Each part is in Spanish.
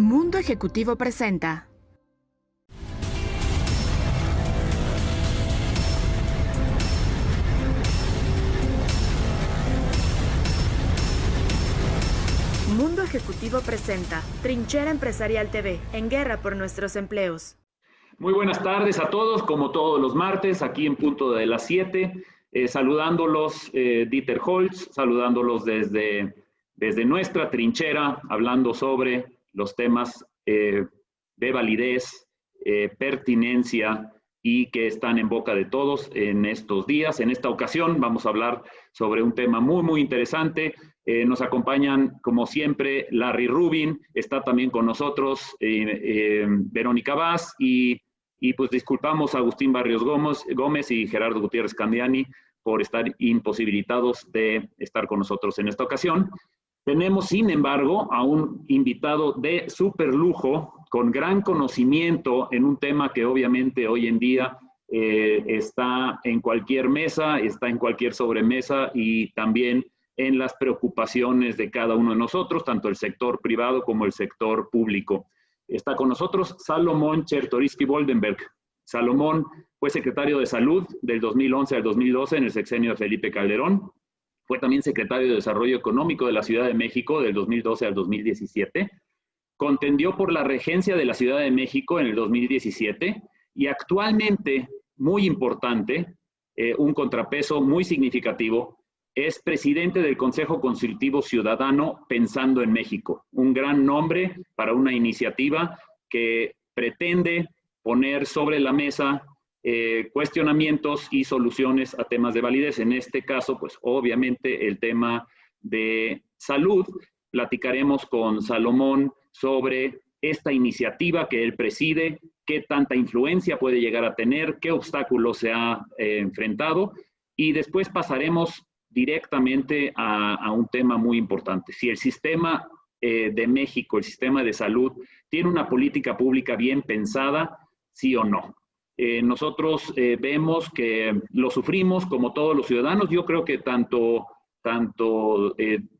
Mundo Ejecutivo presenta. Mundo Ejecutivo presenta Trinchera Empresarial TV, en guerra por nuestros empleos. Muy buenas tardes a todos, como todos los martes, aquí en punto de las 7, saludándolos Dieter Holz, saludándolos desde nuestra trinchera, hablando sobre los temas de validez, pertinencia y que están en boca de todos en estos días. En esta ocasión vamos a hablar sobre un tema muy interesante. Nos acompañan, como siempre, Larry Rubin, está también con nosotros Verónica Vaz y pues disculpamos a Agustín Barrios Gómez y Gerardo Gutiérrez Candiani por estar imposibilitados de estar con nosotros en esta ocasión. Tenemos, sin embargo, a un invitado de súper lujo, con gran conocimiento en un tema que obviamente hoy en día está en cualquier mesa, está en cualquier sobremesa y también en las preocupaciones de cada uno de nosotros, tanto el sector privado como el sector público. Está con nosotros Salomón Chertorivsky-Boldenberg. Salomón fue secretario de Salud del 2011 al 2012 en el sexenio de Felipe Calderón. Fue también secretario de Desarrollo Económico de la Ciudad de México del 2012 al 2017. Contendió por la regencia de la Ciudad de México en el 2017 y actualmente, muy importante, un contrapeso muy significativo, es presidente del Consejo Consultivo Ciudadano Pensando en México. Un gran nombre para una iniciativa que pretende poner sobre la mesa cuestionamientos y soluciones a temas de validez. En este caso, pues obviamente el tema de salud. Platicaremos con Salomón sobre esta iniciativa que él preside, qué tanta influencia puede llegar a tener, qué obstáculos se ha enfrentado, y después pasaremos directamente a un tema muy importante. Si el sistema de México, el sistema de salud, tiene una política pública bien pensada, sí o no. Nosotros vemos que lo sufrimos como todos los ciudadanos. Yo creo que tanto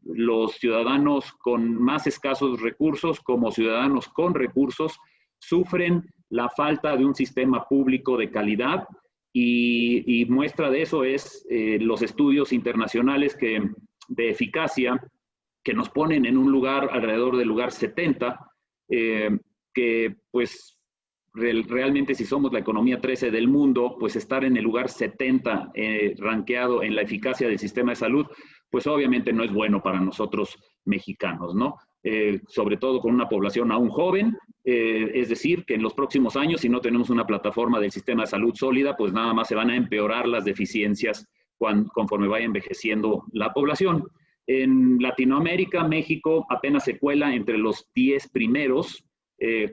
los ciudadanos con más escasos recursos como ciudadanos con recursos sufren la falta de un sistema público de calidad y muestra de eso es los estudios internacionales de eficacia que nos ponen en un lugar alrededor del lugar 70, que pues realmente si somos la economía 13 del mundo, pues estar en el lugar 70 rankeado en la eficacia del sistema de salud, pues obviamente no es bueno para nosotros mexicanos, ¿no? Sobre todo con una población aún joven, es decir, que en los próximos años, si no tenemos una plataforma del sistema de salud sólida, pues nada más se van a empeorar las deficiencias conforme vaya envejeciendo la población. En Latinoamérica, México apenas se cuela entre los 10 primeros,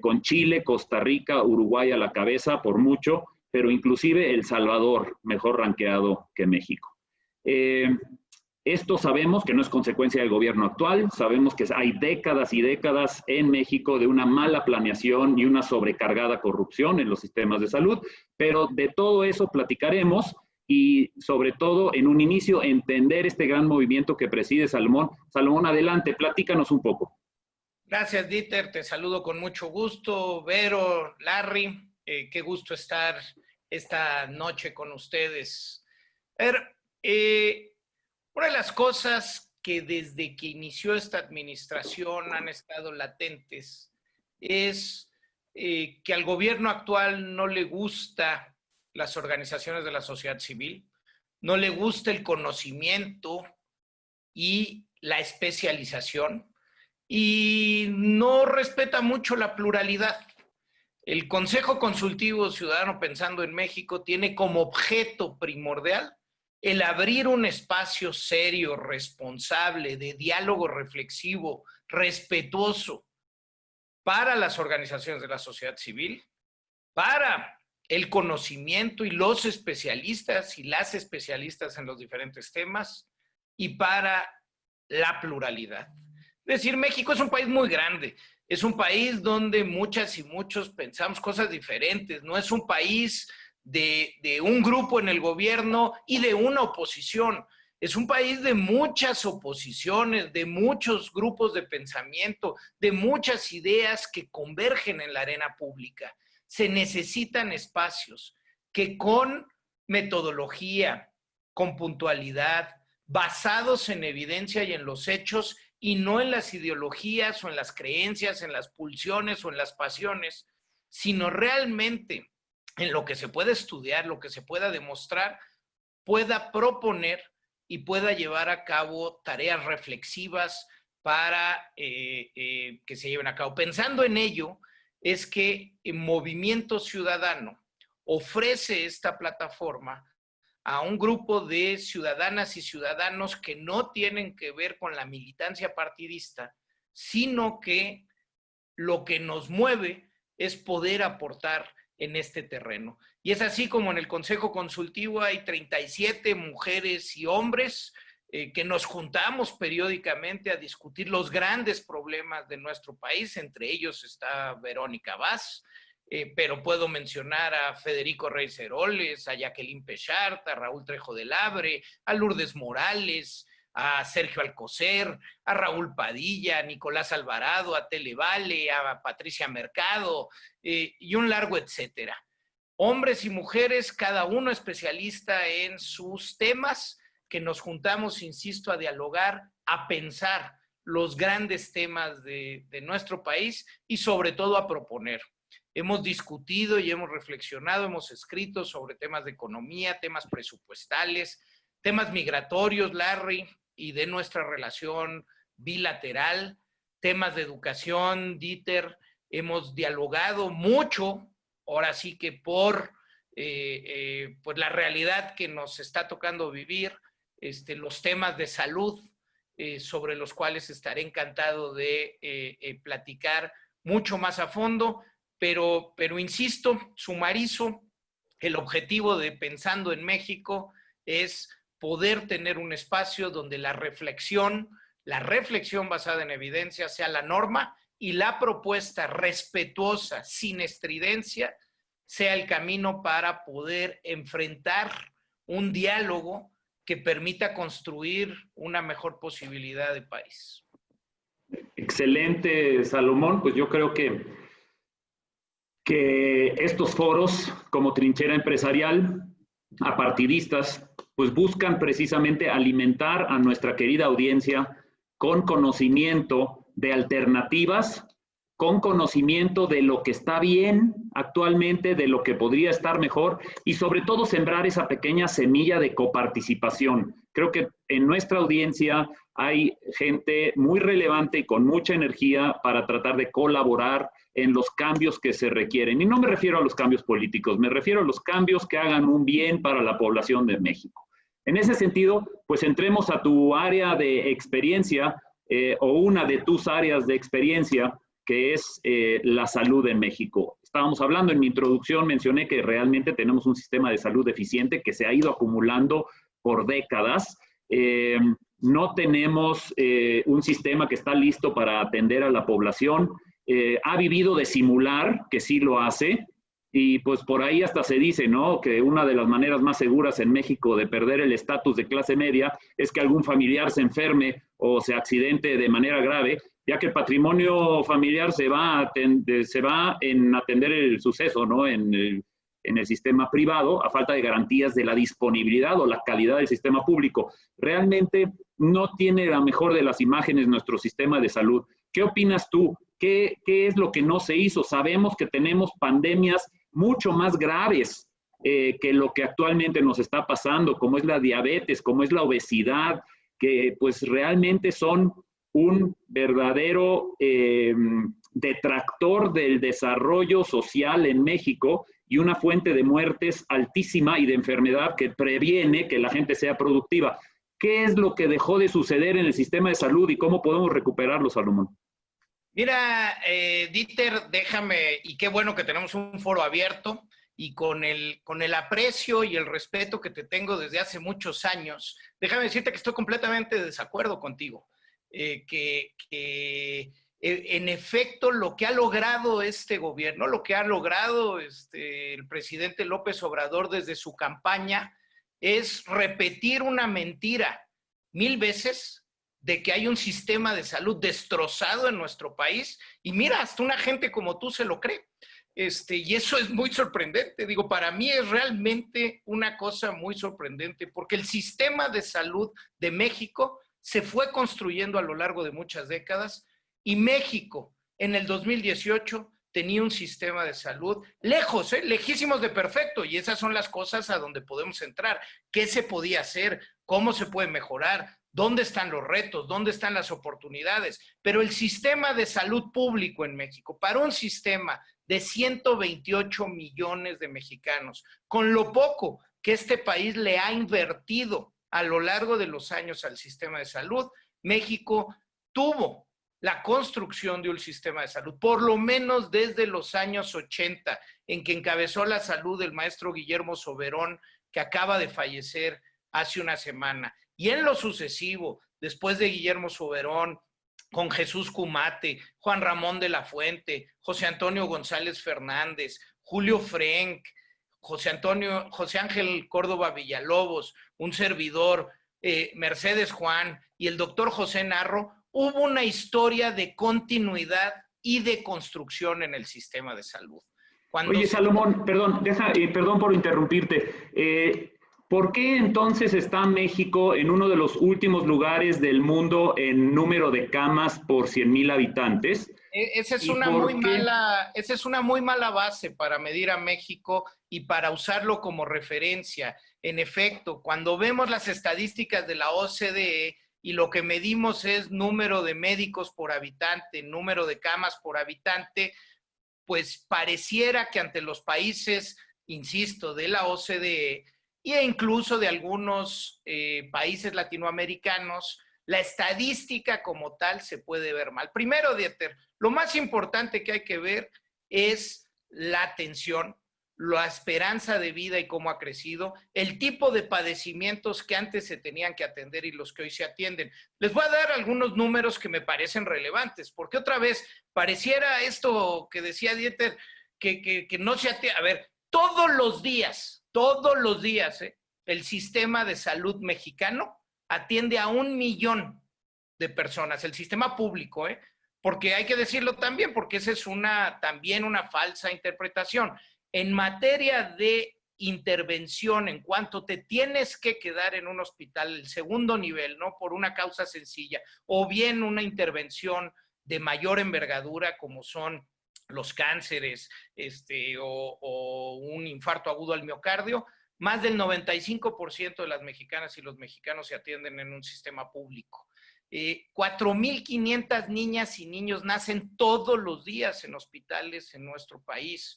con Chile, Costa Rica, Uruguay a la cabeza por mucho, pero inclusive El Salvador mejor rankeado que México. Esto sabemos que no es consecuencia del gobierno actual, sabemos que hay décadas y décadas en México de una mala planeación y una sobrecargada corrupción en los sistemas de salud, pero de todo eso platicaremos y sobre todo en un inicio entender este gran movimiento que preside Salomón. Salomón, adelante, platícanos un poco. Gracias, Dieter. Te saludo con mucho gusto. Vero, Larry, qué gusto estar esta noche con ustedes. Una de las cosas que desde que inició esta administración han estado latentes es que al gobierno actual no le gusta las organizaciones de la sociedad civil, no le gusta el conocimiento y la especialización, y no respeta mucho la pluralidad. El Consejo Consultivo Ciudadano Pensando en México tiene como objeto primordial el abrir un espacio serio, responsable, de diálogo reflexivo, respetuoso para las organizaciones de la sociedad civil, para el conocimiento y los especialistas y las especialistas en los diferentes temas, y para la pluralidad. Es decir, México es un país muy grande, es un país donde muchas y muchos pensamos cosas diferentes, no es un país de un grupo en el gobierno y de una oposición, Es un país de muchas oposiciones, de muchos grupos de pensamiento, de muchas ideas que convergen en la arena pública. Se necesitan espacios que con metodología, con puntualidad, basados en evidencia y en los hechos, y no en las ideologías o en las creencias, en las pulsiones o en las pasiones, sino realmente en lo que se pueda estudiar, lo que se pueda demostrar, pueda proponer y pueda llevar a cabo tareas reflexivas para que se lleven a cabo. Pensando en ello, es que Movimiento Ciudadano ofrece esta plataforma a un grupo de ciudadanas y ciudadanos que no tienen que ver con la militancia partidista, sino que lo que nos mueve es poder aportar en este terreno. Y es así como en el Consejo Consultivo hay 37 mujeres y hombres que nos juntamos periódicamente a discutir los grandes problemas de nuestro país. Entre ellos está Verónica Vaz, pero puedo mencionar a Federico Reyes Heroles, a Jacqueline Pechart, a Raúl Trejo del Abre, a Lourdes Morales, a Sergio Alcocer, a Raúl Padilla, a Nicolás Alvarado, a Tele Vale, a Patricia Mercado y un largo etcétera. Hombres y mujeres, cada uno especialista en sus temas, que nos juntamos, insisto, a dialogar, a pensar los grandes temas de nuestro país y sobre todo a proponer. Hemos discutido y hemos reflexionado, hemos escrito sobre temas de economía, temas presupuestales, temas migratorios, Larry, y de nuestra relación bilateral, temas de educación, Dieter. Hemos dialogado mucho, ahora sí que por pues la realidad que nos está tocando vivir, los temas de salud, sobre los cuales estaré encantado de platicar mucho más a fondo, pero insisto, sumarizo, el objetivo de Pensando en México es poder tener un espacio donde la reflexión basada en evidencia sea la norma y la propuesta respetuosa, sin estridencia, sea el camino para poder enfrentar un diálogo que permita construir una mejor posibilidad de país. Excelente, Salomón. Pues yo creo que estos foros como Trinchera Empresarial, apartidistas, pues buscan precisamente alimentar a nuestra querida audiencia con conocimiento de alternativas, con conocimiento de lo que está bien actualmente, de lo que podría estar mejor y sobre todo sembrar esa pequeña semilla de coparticipación. Creo que en nuestra audiencia hay gente muy relevante y con mucha energía para tratar de colaborar en los cambios que se requieren. Y no me refiero a los cambios políticos, me refiero a los cambios que hagan un bien para la población de México. En ese sentido, pues entremos a tu área de experiencia o una de tus áreas de experiencia, que es la salud en México. Estábamos hablando en mi introducción, mencioné que realmente tenemos un sistema de salud deficiente que se ha ido acumulando por décadas. No tenemos un sistema que está listo para atender a la población. Ha vivido de simular, que sí lo hace, y pues por ahí hasta se dice, ¿no?, que una de las maneras más seguras en México de perder el estatus de clase media es que algún familiar se enferme o se accidente de manera grave, ya que el patrimonio familiar se va en atender el suceso, ¿no?, en el sistema privado, a falta de garantías de la disponibilidad o la calidad del sistema público. Realmente no tiene la mejor de las imágenes nuestro sistema de salud. ¿Qué opinas tú? ¿Qué es lo que no se hizo? Sabemos que tenemos pandemias mucho más graves que lo que actualmente nos está pasando, como es la diabetes, como es la obesidad, que pues realmente son un verdadero detractor del desarrollo social en México y una fuente de muertes altísima y de enfermedad que previene que la gente sea productiva. ¿Qué es lo que dejó de suceder en el sistema de salud y cómo podemos recuperarlo, Salomón? Mira, Dieter, déjame, y qué bueno que tenemos un foro abierto, y con el aprecio y el respeto que te tengo desde hace muchos años, déjame decirte que estoy completamente de desacuerdo contigo. En efecto, lo que ha logrado este gobierno, lo que ha logrado el presidente López Obrador desde su campaña, es repetir una mentira 1000 veces de que hay un sistema de salud destrozado en nuestro país, y mira, hasta una gente como tú se lo cree. Y eso es muy sorprendente. Digo, para mí es realmente una cosa muy sorprendente, porque el sistema de salud de México se fue construyendo a lo largo de muchas décadas, y México en el 2018 tenía un sistema de salud lejos, lejísimos de perfecto, y esas son las cosas a donde podemos entrar. ¿Qué se podía hacer? ¿Cómo se puede mejorar? ¿Dónde están los retos? ¿Dónde están las oportunidades? Pero el sistema de salud público en México, para un sistema de 128 millones de mexicanos, con lo poco que este país le ha invertido a lo largo de los años al sistema de salud, México tuvo la construcción de un sistema de salud, por lo menos desde los años 80, en que encabezó la salud el maestro Guillermo Soberón, que acaba de fallecer hace una semana. Y en lo sucesivo, después de Guillermo Soberón, con Jesús Cumate, Juan Ramón de la Fuente, José Antonio González Fernández, Julio Frenk, José Ángel Córdoba Villalobos, un servidor, Mercedes Juan y el doctor José Narro, hubo una historia de continuidad y de construcción en el sistema de salud. Oye, Salomón, perdón, perdón por interrumpirte. ¿Por qué entonces está México en uno de los últimos lugares del mundo en número de camas por 100,000 habitantes? Esa es una muy mala base para medir a México y para usarlo como referencia. En efecto, cuando vemos las estadísticas de la OCDE y lo que medimos es número de médicos por habitante, número de camas por habitante, pues pareciera que ante los países, insisto, de la OCDE e incluso de algunos países latinoamericanos, la estadística como tal se puede ver mal. Primero, Dieter, lo más importante que hay que ver es la atención, la esperanza de vida y cómo ha crecido, el tipo de padecimientos que antes se tenían que atender y los que hoy se atienden. Les voy a dar algunos números que me parecen relevantes, porque otra vez pareciera esto que decía Dieter, que no se atiende. A ver, todos los días, el sistema de salud mexicano atiende a 1 millón de personas, el sistema público, porque hay que decirlo también, porque esa es también una falsa interpretación. En materia de intervención, en cuanto te tienes que quedar en un hospital, el segundo nivel, ¿no? Por una causa sencilla, o bien una intervención de mayor envergadura, como son los cánceres, o un infarto agudo al miocardio, más del 95% de las mexicanas y los mexicanos se atienden en un sistema público. 4,500 niñas y niños nacen todos los días en hospitales en nuestro país.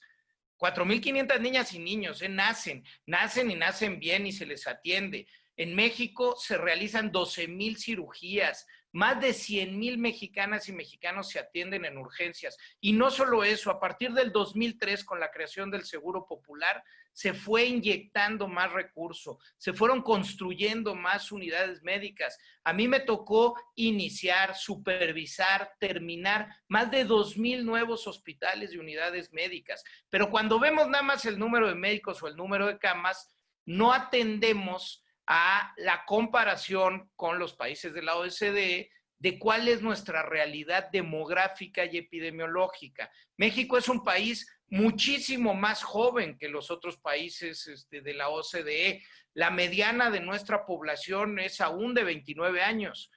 4,500 niñas y niños nacen y nacen bien y se les atiende. En México se realizan 12,000 cirugías, más de 100,000 mexicanas y mexicanos se atienden en urgencias. Y no solo eso, a partir del 2003, con la creación del Seguro Popular, se fue inyectando más recursos, se fueron construyendo más unidades médicas. A mí me tocó iniciar, supervisar, terminar más de 2,000 nuevos hospitales y unidades médicas. Pero cuando vemos nada más el número de médicos o el número de camas, no atendemos a la comparación con los países de la OCDE de cuál es nuestra realidad demográfica y epidemiológica. México es un país muchísimo más joven que los otros países de la OCDE. La mediana de nuestra población es aún de 29 años.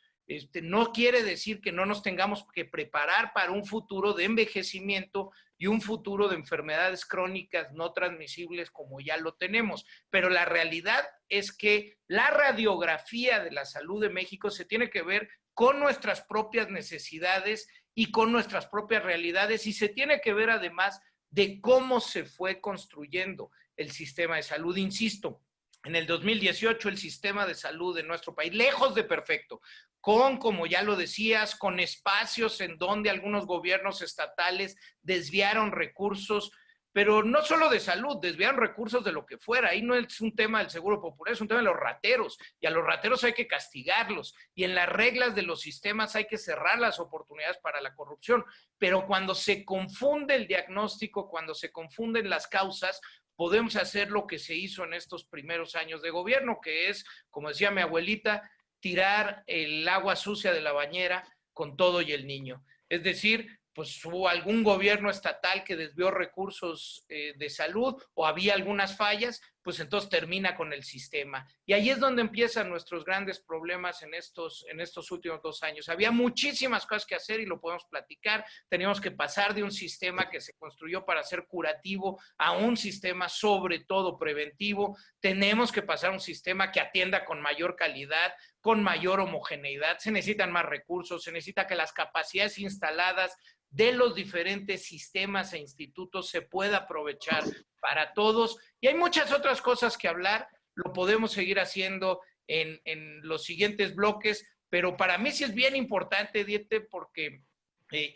No quiere decir que no nos tengamos que preparar para un futuro de envejecimiento y un futuro de enfermedades crónicas no transmisibles como ya lo tenemos. Pero la realidad es que la radiografía de la salud de México se tiene que ver con nuestras propias necesidades y con nuestras propias realidades, y se tiene que ver además de cómo se fue construyendo el sistema de salud. Insisto, en el 2018 el sistema de salud de nuestro país, lejos de perfecto, como ya lo decías, con espacios en donde algunos gobiernos estatales desviaron recursos, pero no solo de salud, desviaron recursos de lo que fuera. Ahí no es un tema del Seguro Popular, es un tema de los rateros, y a los rateros hay que castigarlos, y en las reglas de los sistemas hay que cerrar las oportunidades para la corrupción. Pero cuando se confunde el diagnóstico, cuando se confunden las causas, podemos hacer lo que se hizo en estos primeros años de gobierno, que es, como decía mi abuelita, tirar el agua sucia de la bañera con todo y el niño. Es decir, pues hubo algún gobierno estatal que desvió recursos de salud o había algunas fallas, pues entonces termina con el sistema. Y ahí es donde empiezan nuestros grandes problemas en estos últimos 2 años. Había muchísimas cosas que hacer y lo podemos platicar. Teníamos que pasar de un sistema que se construyó para ser curativo a un sistema sobre todo preventivo. Tenemos que pasar a un sistema que atienda con mayor calidad, con mayor homogeneidad. Se necesitan más recursos, se necesita que las capacidades instaladas de los diferentes sistemas e institutos se pueda aprovechar para todos. Y hay muchas otras cosas que hablar, lo podemos seguir haciendo en los siguientes bloques, pero para mí sí es bien importante, Dieter, porque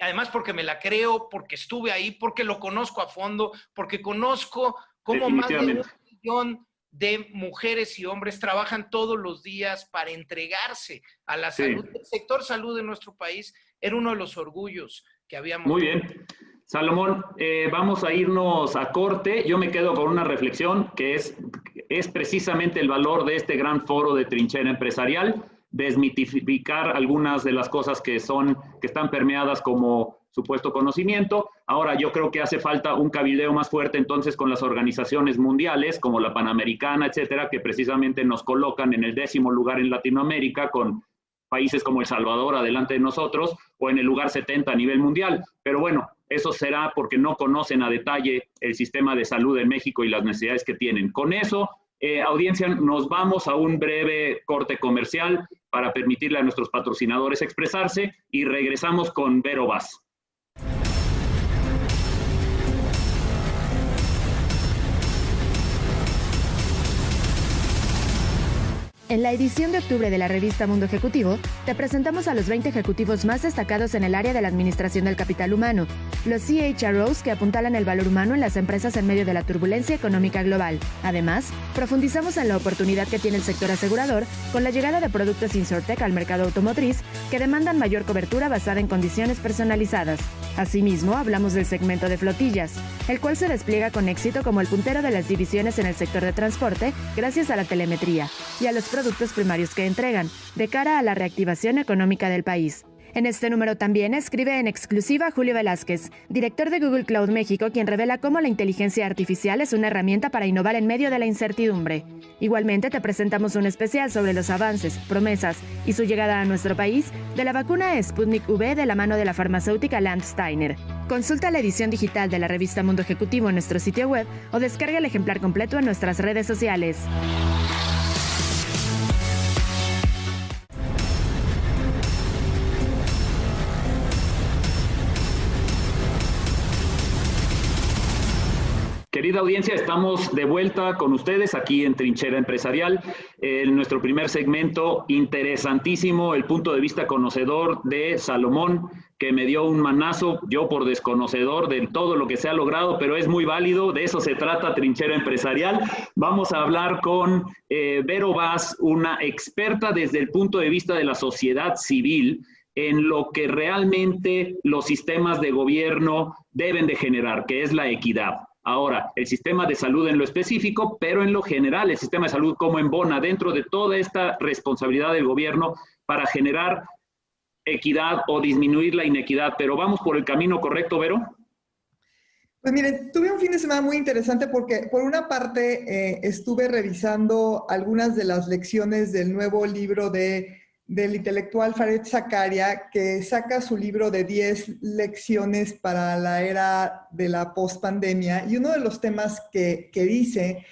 además porque me la creo, porque estuve ahí, porque lo conozco a fondo, porque conozco cómo más de 1 millón de mujeres y hombres trabajan todos los días para entregarse a la salud. El sector salud de nuestro país era uno de los orgullos que habíamos. Muy bien. Salomón, vamos a irnos a corte. Yo me quedo con una reflexión que es precisamente el valor de este gran foro de trinchera empresarial, desmitificar algunas de las cosas que están permeadas como supuesto conocimiento. Ahora yo creo que hace falta un cabildeo más fuerte entonces con las organizaciones mundiales como la Panamericana, etcétera, que precisamente nos colocan en el 10º lugar en Latinoamérica con países como El Salvador adelante de nosotros, o en el lugar 70 a nivel mundial. Pero bueno, eso será porque no conocen a detalle el sistema de salud en México y las necesidades que tienen. Con eso, audiencia, nos vamos a un breve corte comercial para permitirle a nuestros patrocinadores expresarse y regresamos con Vero Vaz. En la edición de octubre de la revista Mundo Ejecutivo, te presentamos a los 20 ejecutivos más destacados en el área de la administración del capital humano, los CHROs que apuntalan el valor humano en las empresas en medio de la turbulencia económica global. Además, profundizamos en la oportunidad que tiene el sector asegurador con la llegada de productos InsurTech al mercado automotriz que demandan mayor cobertura basada en condiciones personalizadas. Asimismo, hablamos del segmento de flotillas, el cual se despliega con éxito como el puntero de las divisiones en el sector de transporte gracias a la telemetría y a los productos primarios que entregan, de cara a la reactivación económica del país. En este número también escribe en exclusiva Julio Velázquez, director de Google Cloud México, quien revela cómo la inteligencia artificial es una herramienta para innovar en medio de la incertidumbre. Igualmente te presentamos un especial sobre los avances, promesas y su llegada a nuestro país de la vacuna Sputnik V de la mano de la farmacéutica Landsteiner. Consulta la edición digital de la revista Mundo Ejecutivo en nuestro sitio web o descarga el ejemplar completo en nuestras redes sociales. Querida audiencia, estamos de vuelta con ustedes aquí en Trinchera Empresarial, en nuestro primer segmento interesantísimo, el punto de vista conocedor de Salomón, que me dio un manazo, yo por desconocedor de todo lo que se ha logrado, pero es muy válido, de eso se trata Trinchera Empresarial. Vamos a hablar con Vero Vaz, una experta desde el punto de vista de la sociedad civil, en lo que realmente los sistemas de gobierno deben de generar, que es la equidad. Ahora, el sistema de salud en lo específico, pero en lo general, el sistema de salud como embona dentro de toda esta responsabilidad del gobierno para generar equidad o disminuir la inequidad. Pero vamos por el camino correcto, Vero. Pues miren, tuve un fin de semana muy interesante porque por una parte estuve revisando algunas de las lecciones del nuevo libro del intelectual Fareed Zakaria, que saca su libro de 10 lecciones para la era de la pospandemia. Y uno de los temas que dice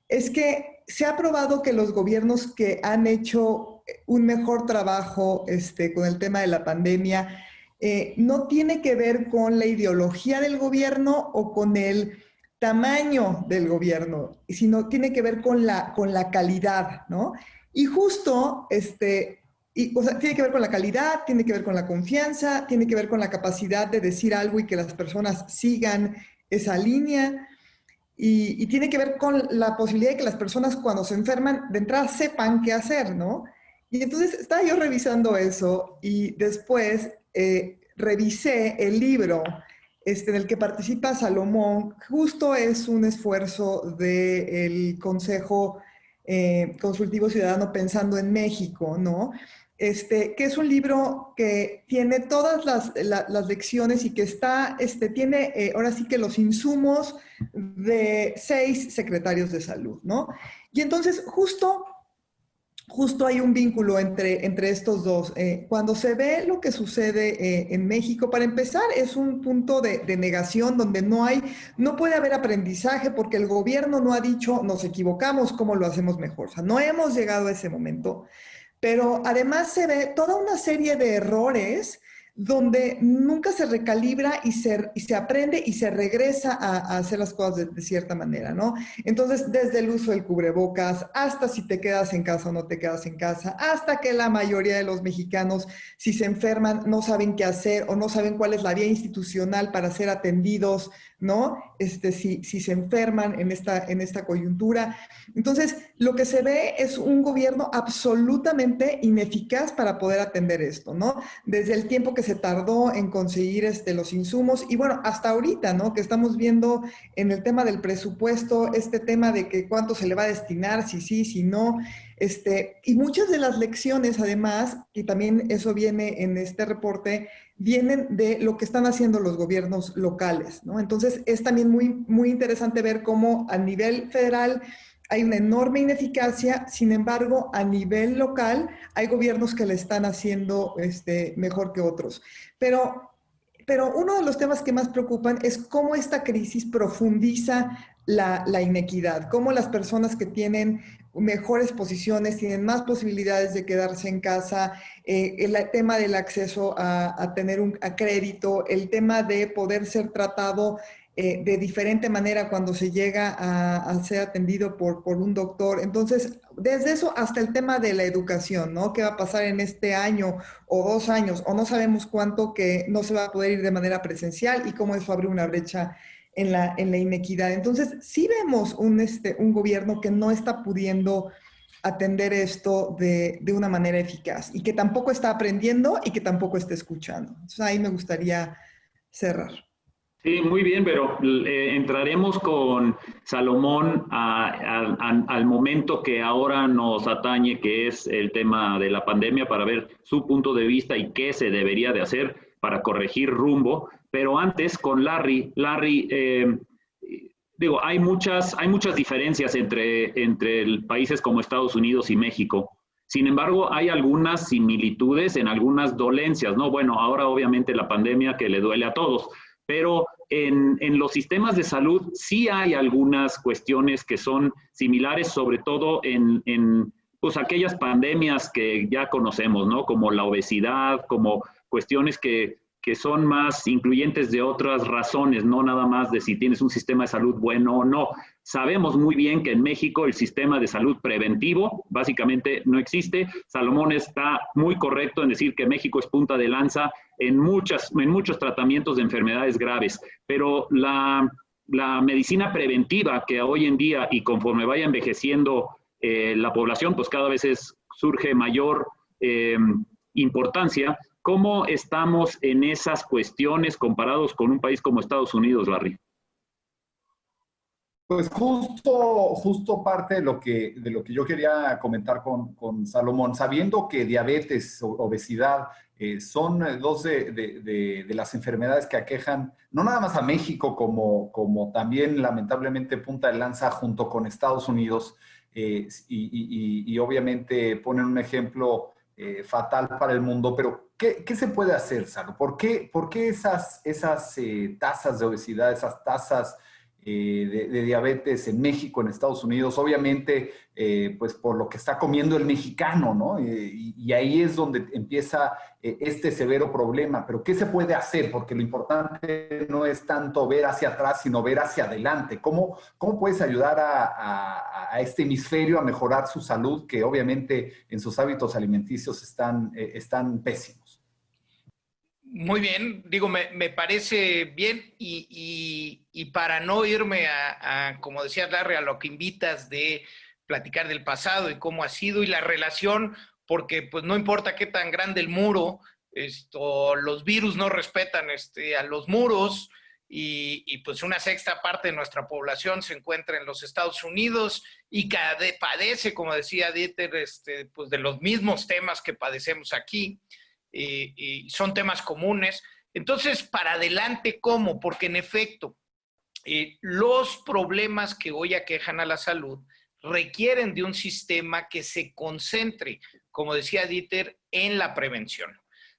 es que se ha probado que los gobiernos que han hecho un mejor trabajo con el tema de la pandemia no tiene que ver con la ideología del gobierno o con el tamaño del gobierno, sino tiene que ver con la calidad, ¿no? Y justo o sea, tiene que ver con la calidad, tiene que ver con la confianza, tiene que ver con la capacidad de decir algo y que las personas sigan esa línea. Y tiene que ver con la posibilidad de que las personas cuando se enferman, de entrada sepan qué hacer, ¿no? Y entonces estaba yo revisando eso y después revisé el libro en el que participa Salomón. Justo es un esfuerzo del Consejo Consultivo Ciudadano Pensando en México, ¿no? Que es un libro que tiene todas las lecciones y que tiene ahora sí que los insumos de 6 secretarios de salud, ¿no? Y entonces justo hay un vínculo entre estos dos. Cuando se ve lo que sucede en México, para empezar, es un punto de negación donde no puede haber aprendizaje porque el gobierno no ha dicho, nos equivocamos, ¿cómo lo hacemos mejor? O sea, no hemos llegado a ese momento. Pero además se ve toda una serie de errores donde nunca se recalibra y se aprende y se regresa a hacer las cosas de cierta manera, ¿no? Entonces, desde el uso del cubrebocas, hasta si te quedas en casa o no te quedas en casa, hasta que la mayoría de los mexicanos, si se enferman, no saben qué hacer o no saben cuál es la vía institucional para ser atendidos, ¿no? Si se enferman en esta coyuntura. Entonces, lo que se ve es un gobierno absolutamente ineficaz para poder atender esto, ¿no? Desde el tiempo que se tardó en conseguir los insumos y bueno, hasta ahorita, ¿no? Que estamos viendo en el tema del presupuesto, este tema de que cuánto se le va a destinar, si sí, si no, y muchas de las lecciones, además, y también eso viene en este reporte, vienen de lo que están haciendo los gobiernos locales, ¿no? Entonces, es también muy, muy interesante ver cómo a nivel federal hay una enorme ineficacia, sin embargo, a nivel local hay gobiernos que le están haciendo mejor que otros. Pero uno de los temas que más preocupan es cómo esta crisis profundiza la inequidad, cómo las personas que tienen mejores posiciones tienen más posibilidades de quedarse en casa, el tema del acceso a tener a crédito, el tema de poder ser tratado de diferente manera cuando se llega a ser atendido por un doctor. Entonces, desde eso hasta el tema de la educación, ¿no? ¿Qué va a pasar en este año o 2 años o no sabemos cuánto que no se va a poder ir de manera presencial y cómo eso abre una brecha en la inequidad? Entonces, sí vemos un gobierno que no está pudiendo atender esto de una manera eficaz y que tampoco está aprendiendo y que tampoco está escuchando. Entonces, ahí me gustaría cerrar. Sí, muy bien, pero entraremos con Salomón al momento que ahora nos atañe, que es el tema de la pandemia, para ver su punto de vista y qué se debería de hacer para corregir rumbo. Pero antes, con Larry, digo, hay muchas diferencias entre países como Estados Unidos y México. Sin embargo, hay algunas similitudes en algunas dolencias, ¿no? Bueno, ahora obviamente la pandemia que le duele a todos, pero en los sistemas de salud sí hay algunas cuestiones que son similares, sobre todo en pues, aquellas pandemias que ya conocemos, ¿no? Como la obesidad, como cuestiones que son más incluyentes de otras razones, no nada más de si tienes un sistema de salud bueno o no. Sabemos muy bien que en México el sistema de salud preventivo básicamente no existe. Salomón está muy correcto en decir que México es punta de lanza en muchos tratamientos de enfermedades graves, pero la medicina preventiva que hoy en día y conforme vaya envejeciendo la población, pues cada vez surge mayor importancia. ¿Cómo estamos en esas cuestiones comparados con un país como Estados Unidos, Larry? Pues justo parte de lo que yo quería comentar con Salomón, sabiendo que diabetes, obesidad, son dos de las enfermedades que aquejan no nada más a México, como también lamentablemente punta de lanza junto con Estados Unidos, y obviamente ponen un ejemplo fatal para el mundo, pero ¿qué se puede hacer, Salo? ¿Por qué esas tasas de obesidad, esas tasas de diabetes en México, en Estados Unidos? Obviamente, pues por lo que está comiendo el mexicano, ¿no? Y ahí es donde empieza este severo problema. Pero ¿qué se puede hacer? Porque lo importante no es tanto ver hacia atrás, sino ver hacia adelante. ¿Cómo puedes ayudar a este hemisferio a mejorar su salud, que obviamente en sus hábitos alimenticios están pésimos? Muy bien, digo, me parece bien y para no irme como decía Larry, a lo que invitas de platicar del pasado y cómo ha sido y la relación, porque pues no importa qué tan grande el muro, los virus no respetan a los muros pues una sexta parte de nuestra población se encuentra en los Estados Unidos y padece, como decía Dieter, pues de los mismos temas que padecemos aquí, y son temas comunes. Entonces, para adelante, ¿cómo? Porque en efecto, los problemas que hoy aquejan a la salud requieren de un sistema que se concentre, como decía Dieter, en la prevención.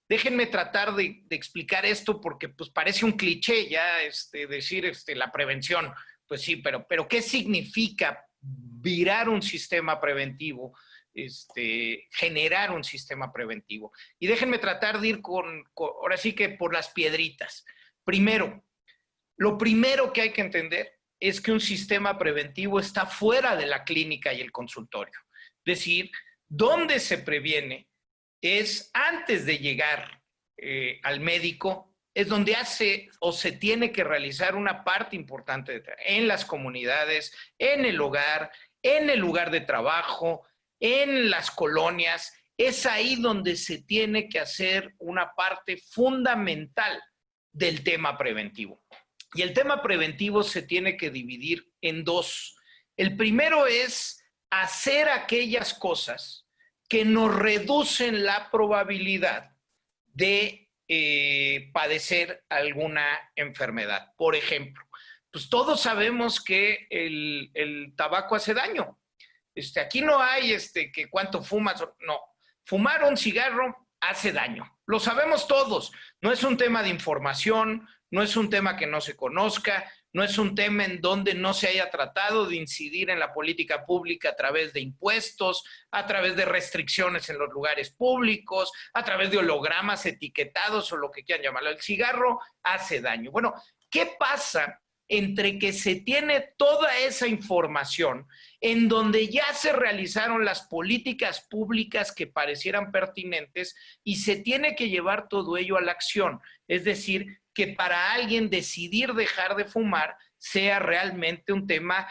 Déjenme tratar de explicar esto porque pues parece un cliché ya decir la prevención. Pues sí, pero ¿qué significa virar un sistema preventivo? Generar un sistema preventivo. Y déjenme tratar de ir ahora sí que por las piedritas. Primero, lo primero que hay que entender es que un sistema preventivo está fuera de la clínica y el consultorio. Es decir, donde se previene es antes de llegar al médico, es donde se tiene que realizar una parte importante en las comunidades, en el hogar, en el lugar de trabajo, en las colonias. Es ahí donde se tiene que hacer una parte fundamental del tema preventivo. Y el tema preventivo se tiene que dividir en dos. El primero es hacer aquellas cosas que nos reducen la probabilidad de padecer alguna enfermedad. Por ejemplo, pues todos sabemos que el tabaco hace daño. Aquí no hay que cuánto fumas, no. Fumar un cigarro hace daño. Lo sabemos todos. No es un tema de información, no es un tema que no se conozca, no es un tema en donde no se haya tratado de incidir en la política pública a través de impuestos, a través de restricciones en los lugares públicos, a través de hologramas etiquetados o lo que quieran llamarlo. El cigarro hace daño. Bueno, ¿qué pasa entre que se tiene toda esa información en donde ya se realizaron las políticas públicas que parecieran pertinentes y se tiene que llevar todo ello a la acción? Es decir, que para alguien decidir dejar de fumar sea realmente un tema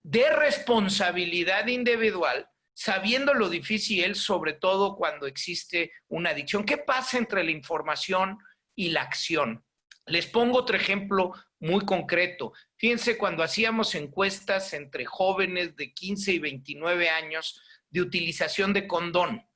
de responsabilidad individual, sabiendo lo difícil, sobre todo cuando existe una adicción. ¿Qué pasa entre la información y la acción? Les pongo otro ejemplo muy concreto. Fíjense, cuando hacíamos encuestas entre jóvenes de 15 y 29 años de utilización de condón,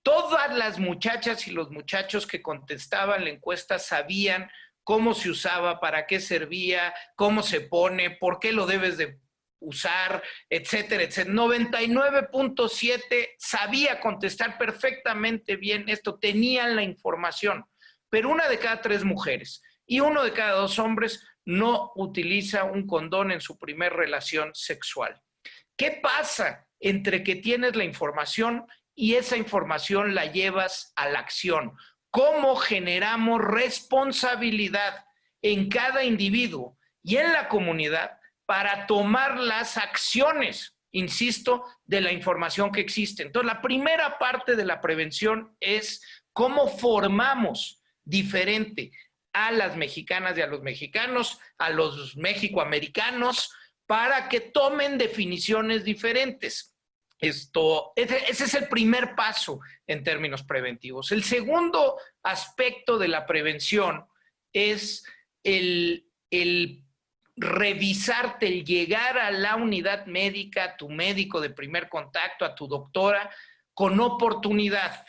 todas las muchachas y los muchachos que contestaban la encuesta sabían cómo se usaba, para qué servía, cómo se pone, por qué lo debes de usar, etcétera, etcétera. 99.7 sabía contestar perfectamente bien esto, tenían la información, pero 1 de cada 3 mujeres y 1 de cada 2 hombres no utiliza un condón en su primer relación sexual. ¿Qué pasa entre que tienes la información y esa información la llevas a la acción? ¿Cómo generamos responsabilidad en cada individuo y en la comunidad para tomar las acciones, insisto, de la información que existe? Entonces, la primera parte de la prevención es cómo formamos diferente a las mexicanas y a los mexicanos, a los mexicoamericanos, para que tomen definiciones diferentes. Ese es el primer paso en términos preventivos. El segundo aspecto de la prevención es el revisarte, el llegar a la unidad médica, a tu médico de primer contacto, a tu doctora, con oportunidad.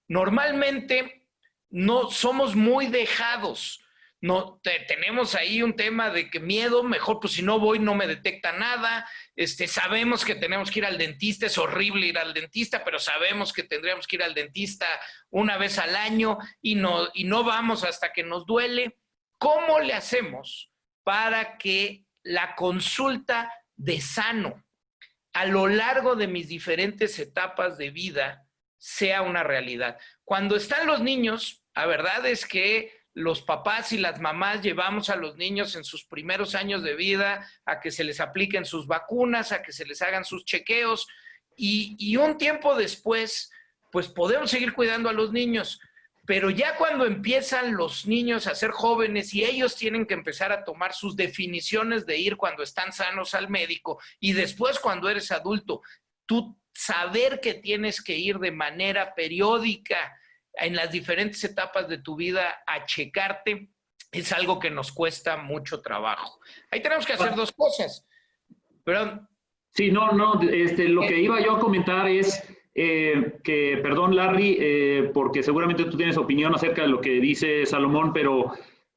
Normalmente no somos muy dejados. No, tenemos ahí un tema de que miedo, mejor pues si no voy no me detecta nada, sabemos que tenemos que ir al dentista, es horrible ir al dentista, pero sabemos que tendríamos que ir al dentista 1 vez al año y no vamos hasta que nos duele. ¿Cómo le hacemos para que la consulta de sano a lo largo de mis diferentes etapas de vida sea una realidad? Cuando están los niños, la verdad es que los papás y las mamás llevamos a los niños en sus primeros años de vida a que se les apliquen sus vacunas, a que se les hagan sus chequeos y un tiempo después, pues podemos seguir cuidando a los niños. Pero ya cuando empiezan los niños a ser jóvenes y ellos tienen que empezar a tomar sus definiciones de ir cuando están sanos al médico y después cuando eres adulto, tú saber que tienes que ir de manera periódica en las diferentes etapas de tu vida a checarte, es algo que nos cuesta mucho trabajo. Ahí tenemos que hacer dos cosas. Perdón. Sí, lo que iba yo a comentar es que, perdón Larry, porque seguramente tú tienes opinión acerca de lo que dice Salomón, pero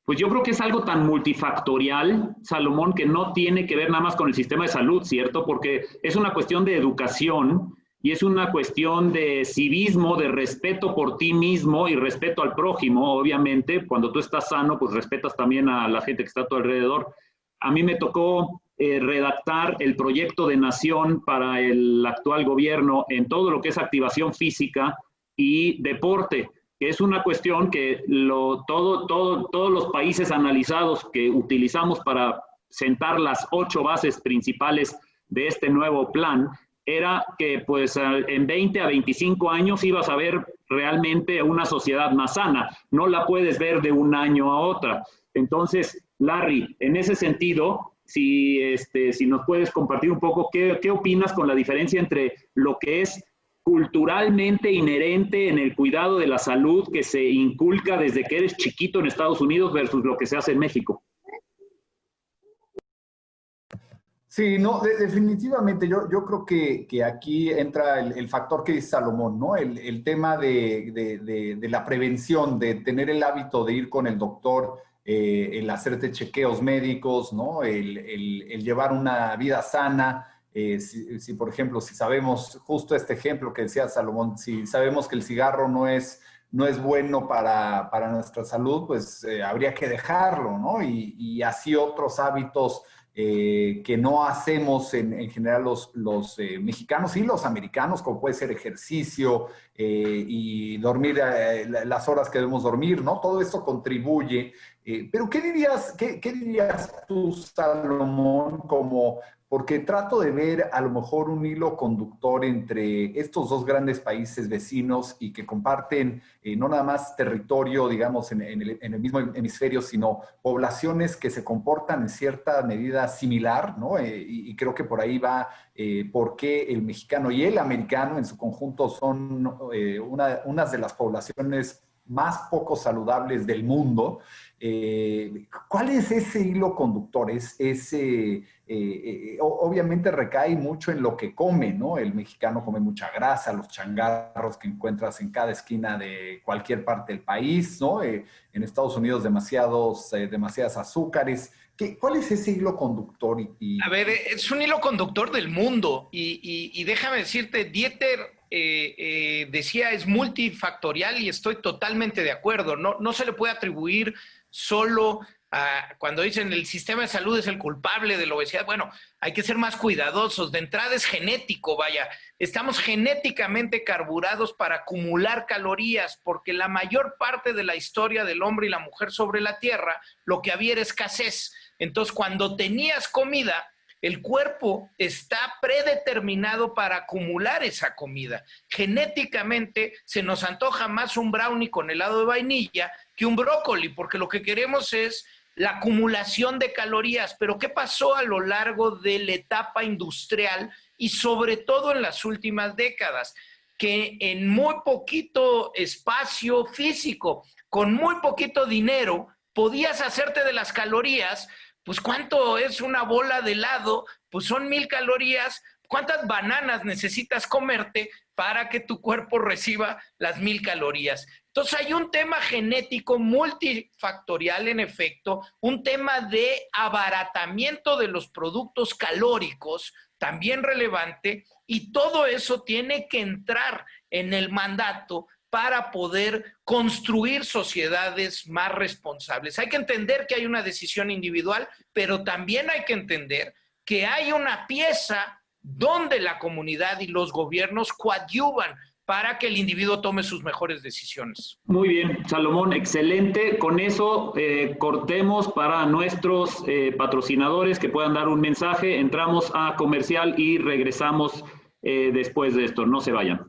pues yo creo que es algo tan multifactorial, Salomón, que no tiene que ver nada más con el sistema de salud, ¿cierto? Porque es una cuestión de educación y es una cuestión de civismo, de respeto por ti mismo y respeto al prójimo, obviamente. Cuando tú estás sano, pues respetas también a la gente que está a tu alrededor. A mí me tocó redactar el proyecto de nación para el actual gobierno en todo lo que es activación física y deporte, que es una cuestión que todos los países analizados que utilizamos para sentar las 8 bases principales de este nuevo plan, era que pues en 20 a 25 años ibas a ver realmente una sociedad más sana. No la puedes ver de un año a otra. Entonces, Larry, en ese sentido, si nos puedes compartir un poco qué opinas con la diferencia entre lo que es culturalmente inherente en el cuidado de la salud que se inculca desde que eres chiquito en Estados Unidos versus lo que se hace en México. Sí, no, definitivamente yo creo que aquí entra el factor que dice Salomón, ¿no? El tema de la prevención, de tener el hábito de ir con el doctor, el hacerte chequeos médicos, ¿no? El llevar una vida sana. Si, por ejemplo, si sabemos, justo este ejemplo que decía Salomón, si sabemos que el cigarro no es bueno para nuestra salud, pues habría que dejarlo, ¿no? Y así otros hábitos que no hacemos en general los mexicanos y los americanos, como puede ser ejercicio y dormir las horas que debemos dormir, ¿no? Todo esto contribuye. Pero ¿qué dirías tú, Salomón, porque trato de ver a lo mejor un hilo conductor entre estos dos grandes países vecinos y que comparten no nada más territorio, digamos, en el mismo hemisferio, sino poblaciones que se comportan en cierta medida similar, ¿no? Y creo que por ahí va por qué el mexicano y el americano en su conjunto son unas de las poblaciones más poco saludables del mundo. ¿Cuál es ese hilo conductor? Obviamente recae mucho en lo que come, ¿no? El mexicano come mucha grasa, los changarros que encuentras en cada esquina de cualquier parte del país, ¿no? En Estados Unidos demasiadas azúcares. ¿Cuál es ese hilo conductor? A ver, es un hilo conductor del mundo y déjame decirte, Dieter decía es multifactorial y estoy totalmente de acuerdo. No se le puede atribuir solo cuando dicen el sistema de salud es el culpable de la obesidad. Bueno, hay que ser más cuidadosos. De entrada es genético, vaya. Estamos genéticamente carburados para acumular calorías porque la mayor parte de la historia del hombre y la mujer sobre la tierra, lo que había era escasez. Entonces, cuando tenías comida, el cuerpo está predeterminado para acumular esa comida. Genéticamente se nos antoja más un brownie con helado de vainilla que un brócoli, porque lo que queremos es la acumulación de calorías. Pero ¿qué pasó a lo largo de la etapa industrial y sobre todo en las últimas décadas? Que en muy poquito espacio físico, con muy poquito dinero, podías hacerte de las calorías. Pues ¿cuánto es una bola de helado? Pues son 1000 calorías. ¿Cuántas bananas necesitas comerte para que tu cuerpo reciba las 1000 calorías? Entonces hay un tema genético multifactorial en efecto, un tema de abaratamiento de los productos calóricos también relevante, y todo eso tiene que entrar en el mandato para poder construir sociedades más responsables. Hay que entender que hay una decisión individual, pero también hay que entender que hay una pieza donde la comunidad y los gobiernos coadyuvan para que el individuo tome sus mejores decisiones. Muy bien, Salomón, excelente. Con eso cortemos para nuestros patrocinadores que puedan dar un mensaje. Entramos a comercial y regresamos después de esto. No se vayan.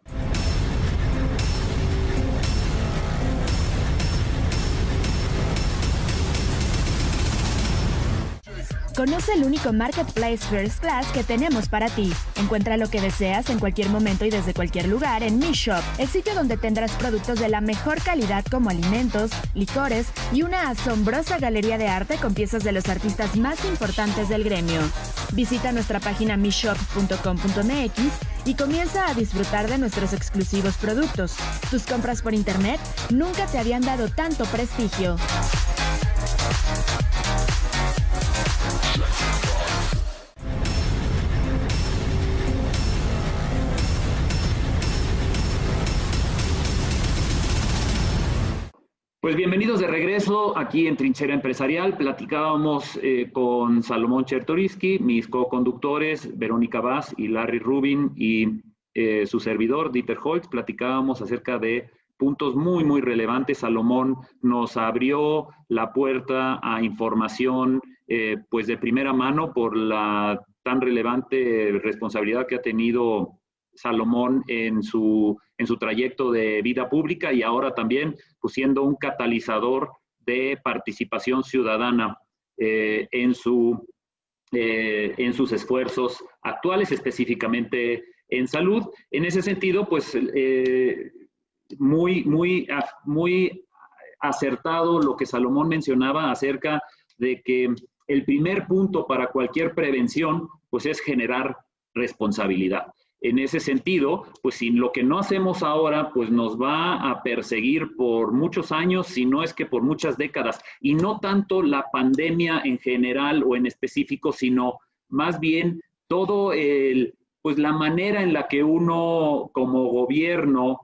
Conoce el único Marketplace First Class que tenemos para ti. Encuentra lo que deseas en cualquier momento y desde cualquier lugar en Mi Shop, el sitio donde tendrás productos de la mejor calidad como alimentos, licores y una asombrosa galería de arte con piezas de los artistas más importantes del gremio. Visita nuestra página mishop.com.mx y comienza a disfrutar de nuestros exclusivos productos. Tus compras por internet nunca te habían dado tanto prestigio. Pues bienvenidos de regreso aquí en Trinchera Empresarial. Platicábamos con Salomón Chertorivsky, mis co-conductores Verónica Vaz y Larry Rubin y su servidor Dieter Holtz. Platicábamos acerca de puntos muy, muy relevantes. Salomón nos abrió la puerta a información pues de primera mano por la tan relevante responsabilidad que ha tenido Salomón en su trayecto de vida pública y ahora también pues, siendo un catalizador de participación ciudadana en sus esfuerzos actuales, específicamente en salud. En ese sentido, pues muy acertado lo que Salomón mencionaba acerca de que el primer punto para cualquier prevención pues es generar responsabilidad. En ese sentido, pues si lo que no hacemos ahora, pues nos va a perseguir por muchos años, si no es que por muchas décadas. Y no tanto la pandemia en general o en específico, sino más bien todo pues la manera en la que uno como gobierno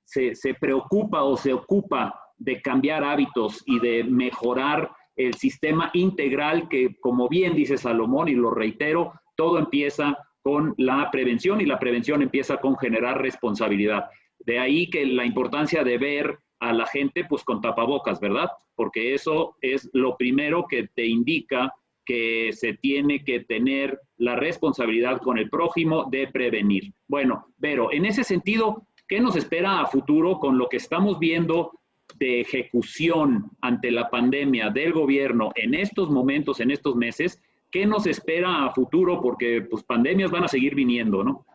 se preocupa o se ocupa de cambiar hábitos y de mejorar el sistema integral que, como bien dice Salomón, y lo reitero, todo empieza con la prevención y la prevención empieza con generar responsabilidad. De ahí que la importancia de ver a la gente pues con tapabocas, ¿verdad? Porque eso es lo primero que te indica que se tiene que tener la responsabilidad con el prójimo de prevenir. Bueno, Vero, en ese sentido, ¿qué nos espera a futuro con lo que estamos viendo de ejecución ante la pandemia del gobierno en estos momentos, en estos meses? ¿Qué nos espera a futuro? Porque pues pandemias van a seguir viniendo, ¿no?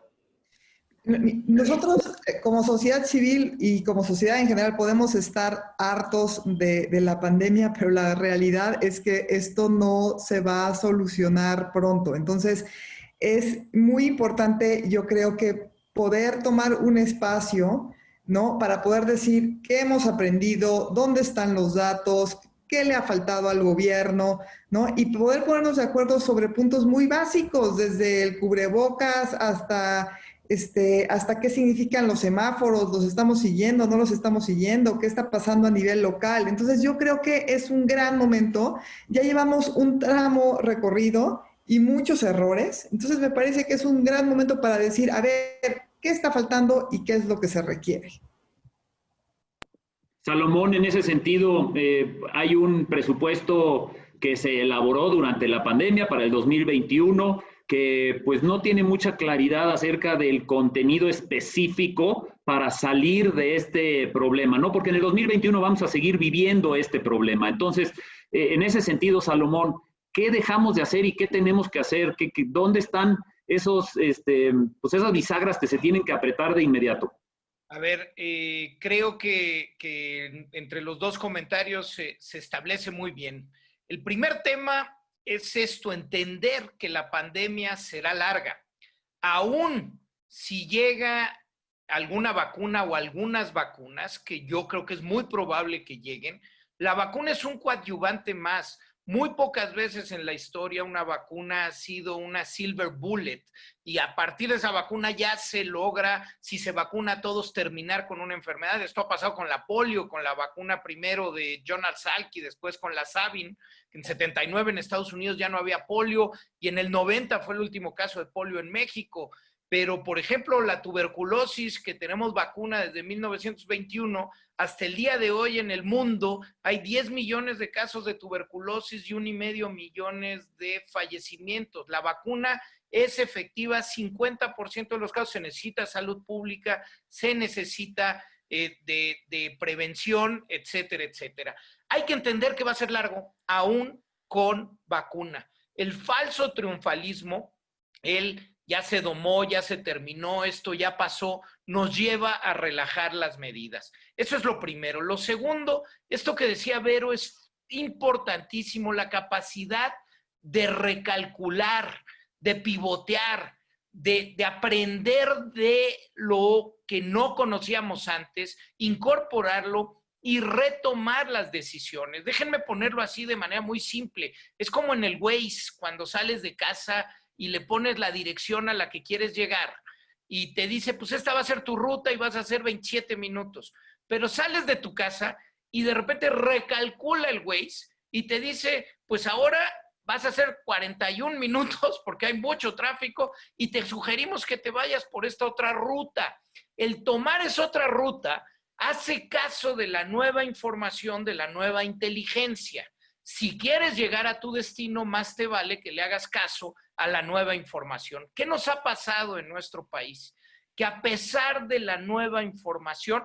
Nosotros como sociedad civil y como sociedad en general podemos estar hartos de la pandemia, pero la realidad es que esto no se va a solucionar pronto. Entonces, es muy importante, yo creo que poder tomar un espacio, ¿no? Para poder decir qué hemos aprendido, dónde están los datos, qué le ha faltado al gobierno, ¿no? Y poder ponernos de acuerdo sobre puntos muy básicos, desde el cubrebocas hasta qué significan los semáforos, los estamos siguiendo, no los estamos siguiendo, qué está pasando a nivel local. Entonces yo creo que es un gran momento, ya llevamos un tramo recorrido y muchos errores, entonces me parece que es un gran momento para decir, a ver, ¿qué está faltando y qué es lo que se requiere? Salomón, en ese sentido, hay un presupuesto que se elaboró durante la pandemia para el 2021 que pues no tiene mucha claridad acerca del contenido específico para salir de este problema, ¿no? Porque en el 2021 vamos a seguir viviendo este problema. Entonces, en ese sentido, Salomón, ¿qué dejamos de hacer y qué tenemos que hacer? ¿Dónde están pues esas bisagras que se tienen que apretar de inmediato? A ver, creo que entre los dos comentarios se establece muy bien. El primer tema es esto, entender que la pandemia será larga. Aún si llega alguna vacuna o algunas vacunas, que yo creo que es muy probable que lleguen, la vacuna es un coadyuvante más. Muy pocas veces en la historia una vacuna ha sido una silver bullet y a partir de esa vacuna ya se logra, si se vacuna a todos, terminar con una enfermedad. Esto ha pasado con la polio, con la vacuna primero de Jonas Salk y después con la Sabin, que en 79 en Estados Unidos ya no había polio y en el 90 fue el último caso de polio en México. Pero, por ejemplo, la tuberculosis, que tenemos vacuna desde 1921, hasta el día de hoy en el mundo hay 10 millones de casos de tuberculosis y 1,5 millones de fallecimientos. La vacuna es efectiva, 50% de los casos se necesita salud pública, se necesita de prevención, etcétera, etcétera. Hay que entender que va a ser largo, aún con vacuna. El falso triunfalismo, ya se domó, ya se terminó, esto ya pasó, nos lleva a relajar las medidas. Eso es lo primero. Lo segundo, esto que decía Vero es importantísimo, la capacidad de recalcular, de pivotear, de aprender de lo que no conocíamos antes, incorporarlo y retomar las decisiones. Déjenme ponerlo así de manera muy simple. Es como en el Waze, cuando sales de casa y le pones la dirección a la que quieres llegar y te dice, pues esta va a ser tu ruta y vas a hacer 27 minutos. Pero sales de tu casa y de repente recalcula el Waze y te dice, pues ahora vas a hacer 41 minutos porque hay mucho tráfico y te sugerimos que te vayas por esta otra ruta. El tomar esa otra ruta hace caso de la nueva información, de la nueva inteligencia. Si quieres llegar a tu destino, más te vale que le hagas caso a la nueva información. ¿Qué nos ha pasado en nuestro país? Que a pesar de la nueva información,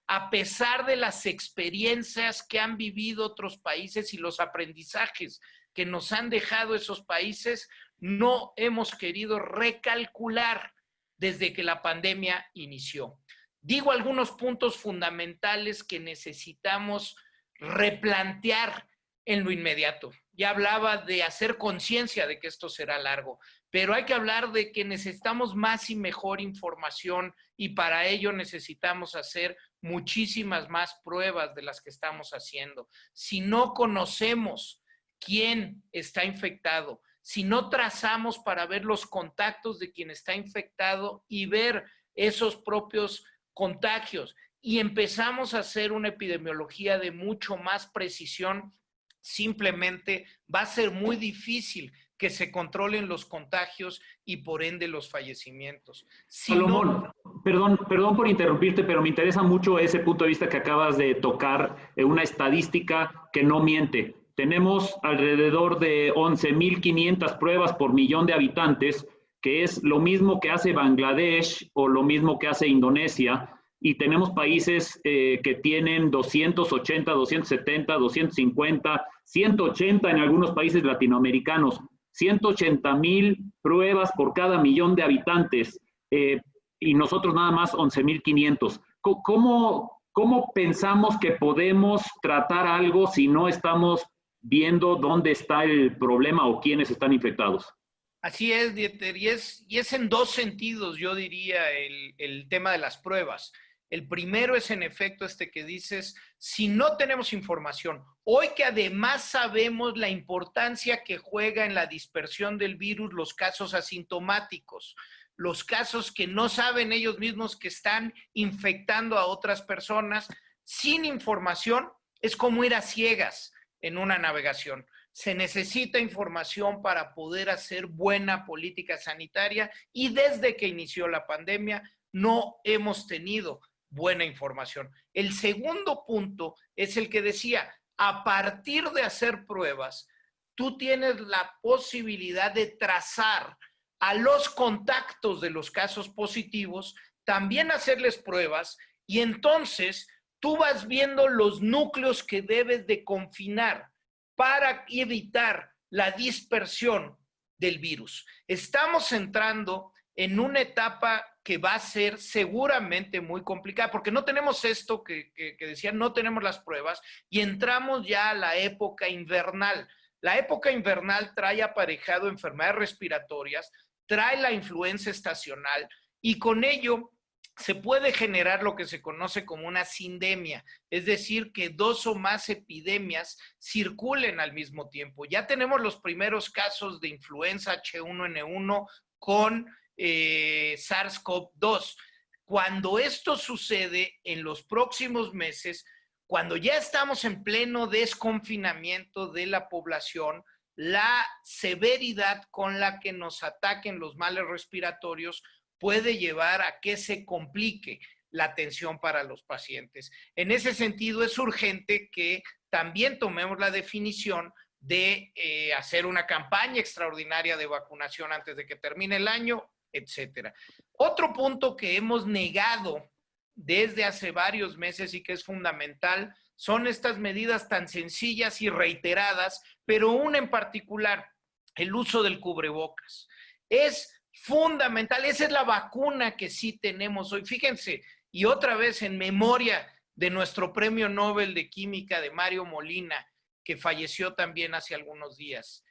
a pesar de las experiencias que han vivido otros países y los aprendizajes que nos han dejado esos países, no hemos querido recalcular desde que la pandemia inició. Digo algunos puntos fundamentales que necesitamos replantear en lo inmediato. Ya hablaba de hacer conciencia de que esto será largo, pero hay que hablar de que necesitamos más y mejor información y para ello necesitamos hacer muchísimas más pruebas de las que estamos haciendo. Si no conocemos quién está infectado, si no trazamos para ver los contactos de quien está infectado y ver esos propios contagios y empezamos a hacer una epidemiología de mucho más precisión, simplemente va a ser muy difícil que se controlen los contagios y por ende los fallecimientos. Si Salomón, perdón por interrumpirte, pero me interesa mucho ese punto de vista que acabas de tocar, una estadística que no miente. Tenemos alrededor de 11.500 pruebas por millón de habitantes, que es lo mismo que hace Bangladesh o lo mismo que hace Indonesia, y tenemos países que tienen 280, 270, 250, 180 en algunos países latinoamericanos, 180,000 pruebas por cada millón de habitantes, y nosotros nada más 11.500. ¿Cómo pensamos que podemos tratar algo si no estamos viendo dónde está el problema o quiénes están infectados? Así es, Dieter, y es en dos sentidos, yo diría, el tema de las pruebas. El primero es en efecto este que dices, si no tenemos información, hoy que además sabemos la importancia que juega en la dispersión del virus los casos asintomáticos, los casos que no saben ellos mismos que están infectando a otras personas, sin información es como ir a ciegas en una navegación. Se necesita información para poder hacer buena política sanitaria y desde que inició la pandemia no hemos tenido buena información. El segundo punto es el que decía, a partir de hacer pruebas, tú tienes la posibilidad de trazar a los contactos de los casos positivos, también hacerles pruebas y entonces tú vas viendo los núcleos que debes de confinar para evitar la dispersión del virus. Estamos entrando en una etapa que va a ser seguramente muy complicada, porque no tenemos esto que decían, no tenemos las pruebas, y entramos ya a la época invernal. La época invernal trae aparejado enfermedades respiratorias, trae la influenza estacional, y con ello se puede generar lo que se conoce como una sindemia, es decir, que dos o más epidemias circulen al mismo tiempo. Ya tenemos los primeros casos de influenza H1N1 con SARS-CoV-2. Cuando esto sucede en los próximos meses, cuando ya estamos en pleno desconfinamiento de la población, la severidad con la que nos ataquen los males respiratorios puede llevar a que se complique la atención para los pacientes. En ese sentido, es urgente que también tomemos la definición de hacer una campaña extraordinaria de vacunación antes de que termine el año, etcétera. Otro punto que hemos negado desde hace varios meses y que es fundamental son estas medidas tan sencillas y reiteradas, pero una en particular, el uso del cubrebocas. Es fundamental, esa es la vacuna que sí tenemos hoy. Fíjense, y otra vez en memoria de nuestro premio Nobel de Química de Mario Molina, que falleció también hace algunos días.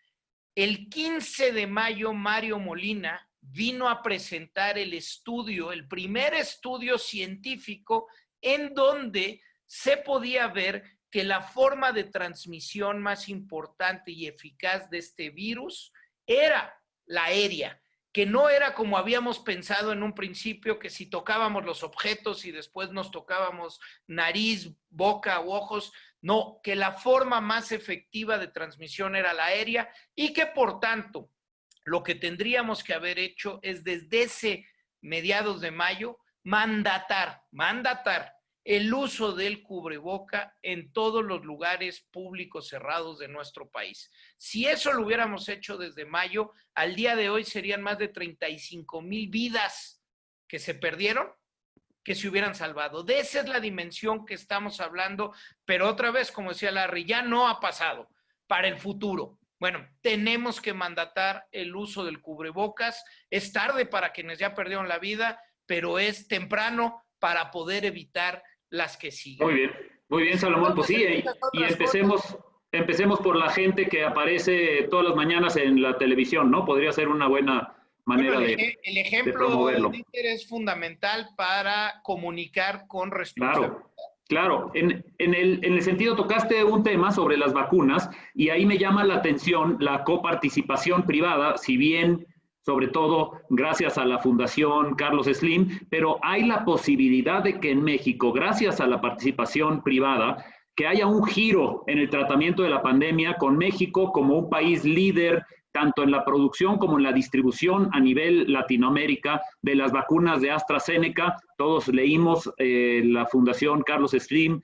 El 15 de mayo, Mario Molina vino a presentar el estudio, el primer estudio científico en donde se podía ver que la forma de transmisión más importante y eficaz de este virus era la aérea, que no era como habíamos pensado en un principio, que si tocábamos los objetos y después nos tocábamos nariz, boca u ojos, no, que la forma más efectiva de transmisión era la aérea y que por tanto lo que tendríamos que haber hecho es desde ese mediados de mayo mandatar el uso del cubreboca en todos los lugares públicos cerrados de nuestro país. Si eso lo hubiéramos hecho desde mayo, al día de hoy serían más de 35,000 vidas que se perdieron, que se hubieran salvado. De esa es la dimensión que estamos hablando, pero otra vez, como decía Larry, ya no ha pasado para el futuro. Bueno, tenemos que mandatar el uso del cubrebocas. Es tarde para quienes ya perdieron la vida, pero es temprano para poder evitar las que siguen. Muy bien, Salomón, pues sí, y empecemos por la gente que aparece todas las mañanas en la televisión, ¿no? Podría ser una buena manera el ejemplo de Twitter es fundamental para comunicar con responsabilidad. Claro. En el sentido, tocaste un tema sobre las vacunas y ahí me llama la atención la coparticipación privada, si bien sobre todo gracias a la Fundación Carlos Slim, pero hay la posibilidad de que en México, gracias a la participación privada, que haya un giro en el tratamiento de la pandemia, con México como un país líder, tanto en la producción como en la distribución a nivel Latinoamérica de las vacunas de AstraZeneca. Todos leímos la Fundación Carlos Slim,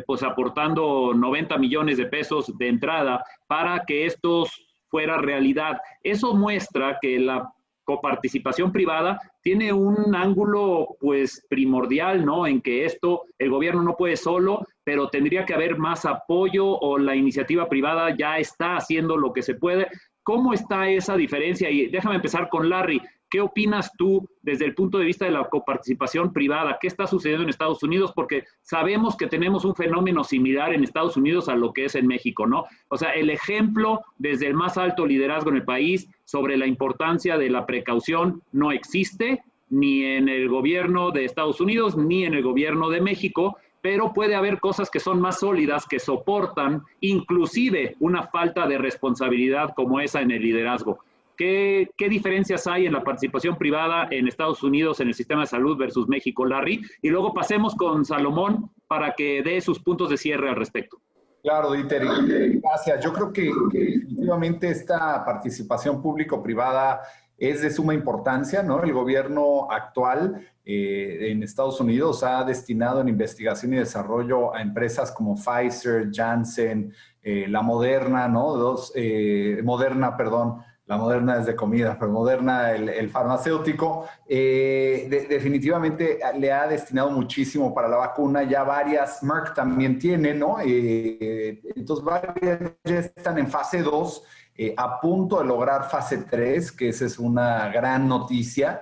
pues aportando 90 millones de pesos de entrada para que estos fuera realidad. Eso muestra que la coparticipación privada tiene un ángulo pues primordial, ¿no? En que esto, el gobierno no puede solo, pero tendría que haber más apoyo o la iniciativa privada ya está haciendo lo que se puede. ¿Cómo está esa diferencia? Y déjame empezar con Larry. ¿Qué opinas tú desde el punto de vista de la coparticipación privada? ¿Qué está sucediendo en Estados Unidos? Porque sabemos que tenemos un fenómeno similar en Estados Unidos a lo que es en México, ¿no? O sea, el ejemplo desde el más alto liderazgo en el país sobre la importancia de la precaución no existe ni en el gobierno de Estados Unidos ni en el gobierno de México, pero puede haber cosas que son más sólidas, que soportan inclusive una falta de responsabilidad como esa en el liderazgo. ¿Qué diferencias hay en la participación privada en Estados Unidos en el sistema de salud versus México, Larry? Y luego pasemos con Salomón para que dé sus puntos de cierre al respecto. Claro, Dieter, gracias. Yo creo que definitivamente esta participación público-privada es de suma importancia, ¿no? El gobierno actual en Estados Unidos ha destinado en investigación y desarrollo a empresas como Pfizer, Janssen, la Moderna, ¿no? La Moderna es de comida, pero Moderna, el farmacéutico, definitivamente le ha destinado muchísimo para la vacuna. Ya varias, Merck también tiene, ¿no? Entonces varias ya están en fase 2, a punto de lograr fase 3, que esa es una gran noticia.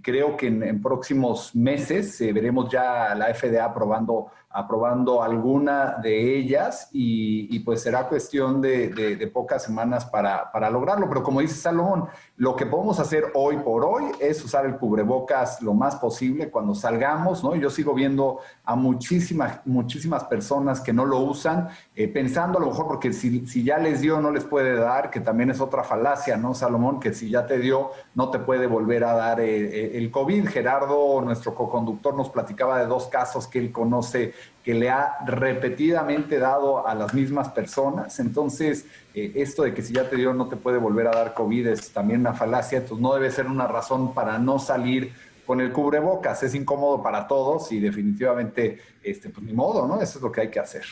Creo que en próximos meses veremos ya la FDA aprobando alguna de ellas y pues será cuestión de pocas semanas para lograrlo. Pero como dice Salomón, lo que podemos hacer hoy por hoy es usar el cubrebocas lo más posible cuando salgamos, ¿no? Yo sigo viendo a muchísimas personas que no lo usan, pensando a lo mejor porque si ya les dio no les puede dar, que también es otra falacia, ¿no, Salomón? Que si ya te dio no te puede volver a dar el COVID. Gerardo, nuestro coconductor, nos platicaba de 2 casos que él conoce que le ha repetidamente dado a las mismas personas. Entonces, esto de que si ya te dio no te puede volver a dar COVID es también una falacia. Entonces, no debe ser una razón para no salir con el cubrebocas. Es incómodo para todos y definitivamente, pues ni modo, ¿no? Eso es lo que hay que hacer.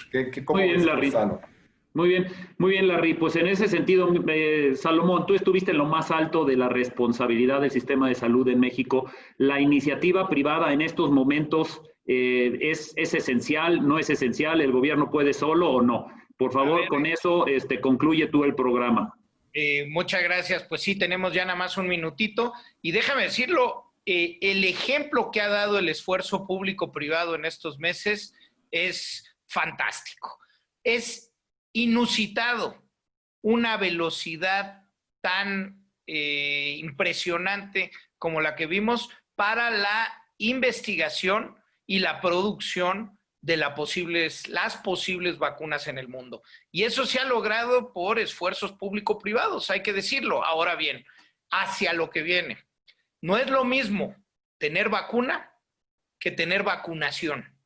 ¿Cómo Muy bien, Larry. Muy bien, Larry. Pues en ese sentido, Salomón, tú estuviste en lo más alto de la responsabilidad del sistema de salud en México. La iniciativa privada en estos momentos ¿Es esencial? ¿No es esencial? ¿El gobierno puede solo o no? Por favor, con eso concluye tú el programa. Muchas gracias. Pues sí, tenemos ya nada más un minutito. Y déjame decirlo, el ejemplo que ha dado el esfuerzo público-privado en estos meses es fantástico. Es inusitado una velocidad tan impresionante como la que vimos para la investigación y la producción de las posibles vacunas en el mundo. Y eso se ha logrado por esfuerzos público-privados, hay que decirlo. Ahora bien, hacia lo que viene. No es lo mismo tener vacuna que tener vacunación.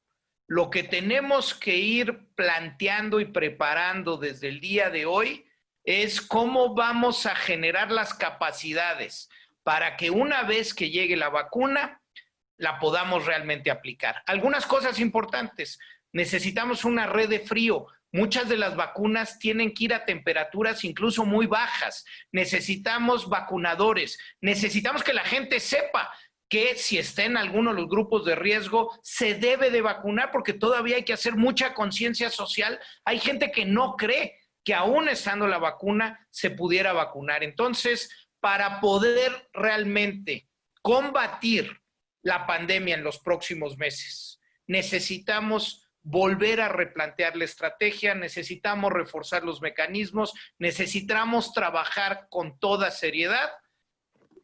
Lo que tenemos que ir planteando y preparando desde el día de hoy es cómo vamos a generar las capacidades para que una vez que llegue la vacuna, la podamos realmente aplicar. Algunas cosas importantes. Necesitamos una red de frío. Muchas de las vacunas tienen que ir a temperaturas incluso muy bajas. Necesitamos vacunadores. Necesitamos que la gente sepa que si está en alguno de los grupos de riesgo, se debe de vacunar, porque todavía hay que hacer mucha conciencia social. Hay gente que no cree que aún estando la vacuna se pudiera vacunar. Entonces, para poder realmente combatir la pandemia en los próximos meses, necesitamos volver a replantear la estrategia, necesitamos reforzar los mecanismos, necesitamos trabajar con toda seriedad.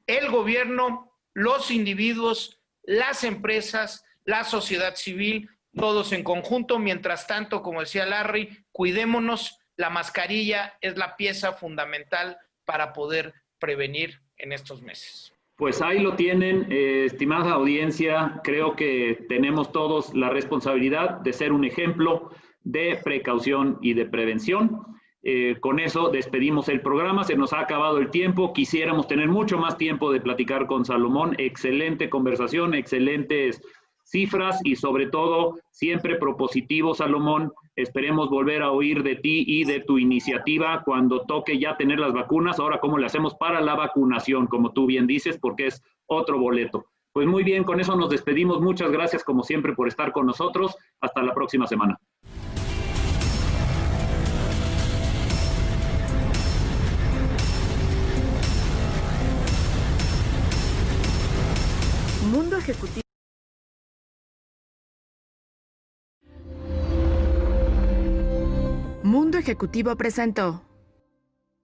El gobierno, los individuos, las empresas, la sociedad civil, todos en conjunto. Mientras tanto, como decía Larry, cuidémonos. La mascarilla es la pieza fundamental para poder prevenir en estos meses. Pues ahí lo tienen, estimada audiencia. Creo que tenemos todos la responsabilidad de ser un ejemplo de precaución y de prevención. Con eso despedimos el programa, se nos ha acabado el tiempo. Quisiéramos tener mucho más tiempo de platicar con Salomón. Excelente conversación, excelentes cifras y sobre todo siempre propositivo, Salomón. Esperemos volver a oír de ti y de tu iniciativa cuando toque ya tener las vacunas. Ahora, ¿cómo le hacemos para la vacunación? Como tú bien dices, porque es otro boleto. Pues muy bien, con eso nos despedimos. Muchas gracias, como siempre, por estar con nosotros. Hasta la próxima semana. Mundo Ejecutivo. Mundo Ejecutivo presentó.